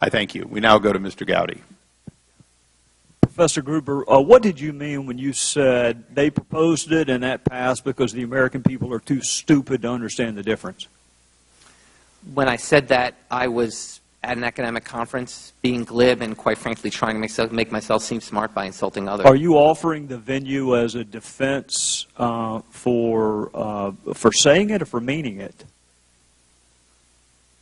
I thank you. We now go to Mr. Gowdy. Professor Gruber, what did you mean when you said they proposed it and that passed because the American people are too stupid to understand the difference? When I said that, I was at an academic conference being glib and, quite frankly, trying to make myself seem smart by insulting others. Are you offering the venue as a defense for saying it or for meaning it?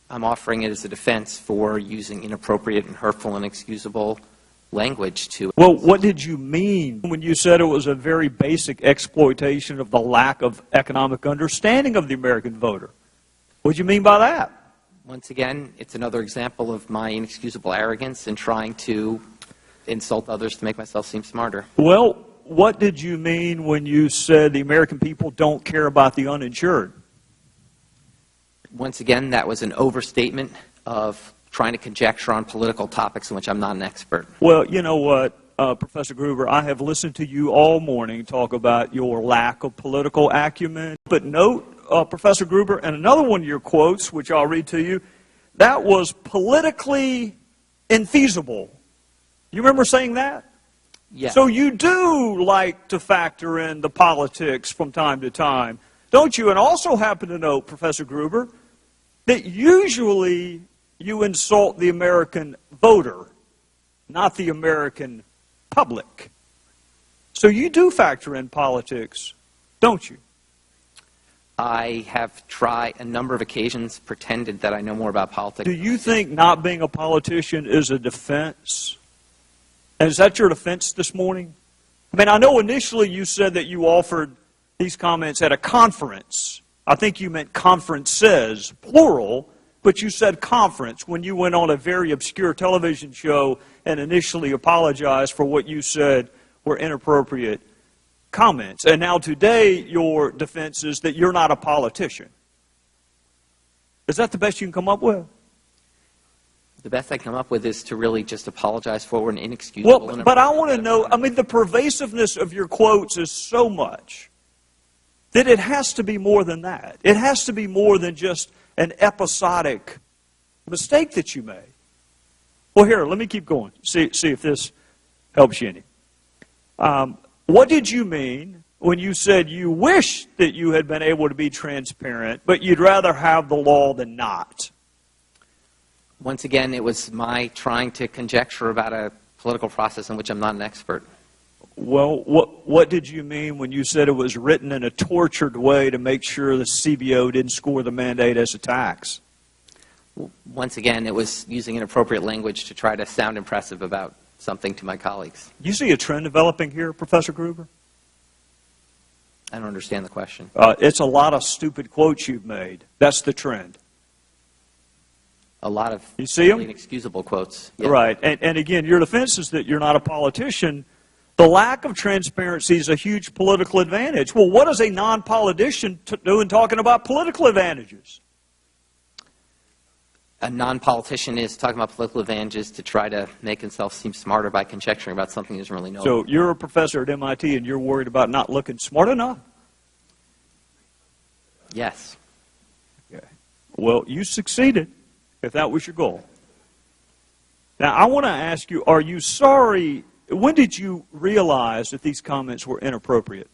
I'm offering it as a defense for using inappropriate and hurtful and inexcusable language to... Well, what did you mean when you said it was a very basic exploitation of the lack of economic understanding of the American voter? What did you mean by that? Once again, it's another example of my inexcusable arrogance in trying to insult others to make myself seem smarter. Well, what did you mean when you said the American people don't care about the uninsured? Once again, that was an overstatement of trying to conjecture on political topics in which I'm not an expert. Well, you know what, Professor Gruber, I have listened to you all morning talk about your lack of political acumen. But note, Professor Gruber, and another one of your quotes, which I'll read to you, that was politically infeasible. You remember saying that? Yes. So you do like to factor in the politics from time to time, don't you? And also happen to note, Professor Gruber, that usually you insult the American voter, not the American public. So you do factor in politics, don't you? I have tried a number of occasions pretended that I know more about politics. Do you think not being a politician is a defense? And is that your defense this morning? I mean, I know initially you said that you offered these comments at a conference. I think you meant conferences, plural, but you said conference when you went on a very obscure television show and initially apologized for what you said were inappropriate comments. And now today your defense is that you're not a politician. Is that the best you can come up with? The best I come up with is to really just apologize for an inexcusable... Well, but I want to know, I mean, the pervasiveness of your quotes is so much that it has to be more than that. It has to be more than just an episodic mistake that you made. Well, here, let me keep going. See if this helps you any. What did you mean when you said you wish that you had been able to be transparent, but you'd rather have the law than not? Once again, it was my trying to conjecture about a political process in which I'm not an expert. Well, what did you mean when you said it was written in a tortured way to make sure the CBO didn't score the mandate as a tax? Once again, it was using inappropriate language to try to sound impressive about something to my colleagues. You see a trend developing here, Professor Gruber? I don't understand the question. It's a lot of stupid quotes you've made. That's the trend. A lot of you see them? Inexcusable quotes. Yeah. Right. And again, your defense is that you're not a politician. The lack of transparency is a huge political advantage. Well, what does a non-politician do in talking about political advantages? A non-politician is talking about political advantages to try to make himself seem smarter by conjecturing about something he doesn't really know. So you're a professor at MIT and you're worried about not looking smart enough? Yes. Okay. Well, you succeeded, if that was your goal. Now, I want to ask you, are you sorry? When did you realize that these comments were inappropriate?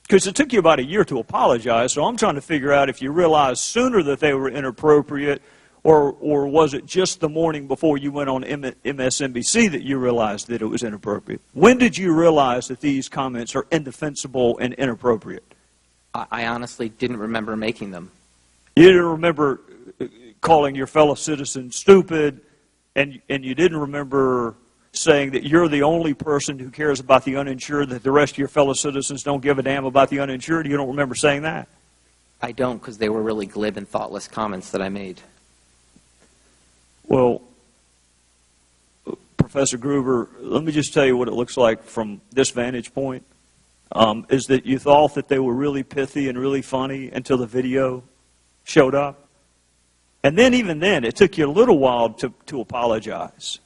Because it took you about a year to apologize, so I'm trying to figure out if you realized sooner that they were inappropriate, or was it just the morning before you went on MSNBC that you realized that it was inappropriate? When did you realize that these comments are indefensible and inappropriate? I honestly didn't remember making them. You didn't remember calling your fellow citizens stupid, and you didn't remember saying that you're the only person who cares about the uninsured, that the rest of your fellow citizens don't give a damn about the uninsured? You don't remember saying that? I don't, because they were really glib and thoughtless comments that I made. Well, Professor Gruber, let me just tell you what it looks like from this vantage point, is that you thought that they were really pithy and really funny until the video showed up. And then even then, it took you a little while to apologize.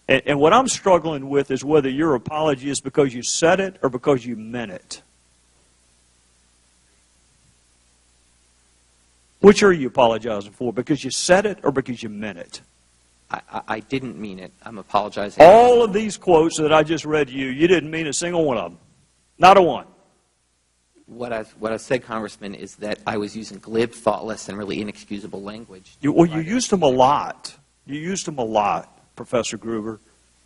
And what I'm struggling with is whether your apology is because you said it or because you meant it. Which are you apologizing for? Because you said it or because you meant it? I didn't mean it. I'm apologizing. All of these quotes that I just read you didn't mean a single one of them. Not a one. What I said, Congressman, is that I was using glib, thoughtless, and really inexcusable language. You used them a lot. You used them a lot, Professor Gruber,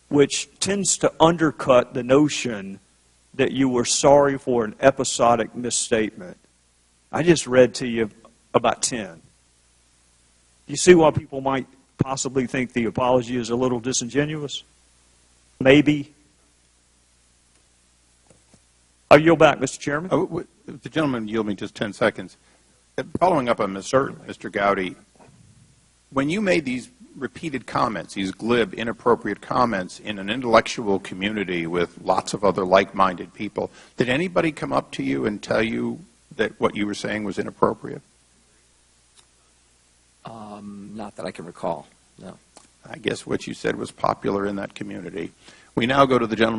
which tends to undercut the notion that you were sorry for an episodic misstatement. I just read to you about 10. You see why people might possibly think the apology is a little disingenuous? Maybe. I yield back, Mr. Chairman. The gentleman yield me just 10 seconds. Following up on Mr. Gowdy, when you made these repeated comments, these glib, inappropriate comments in an intellectual community with lots of other like-minded people, did anybody come up to you and tell you that what you were saying was inappropriate? Not that I can recall, no. I guess what you said was popular in that community. We now go to the gentleman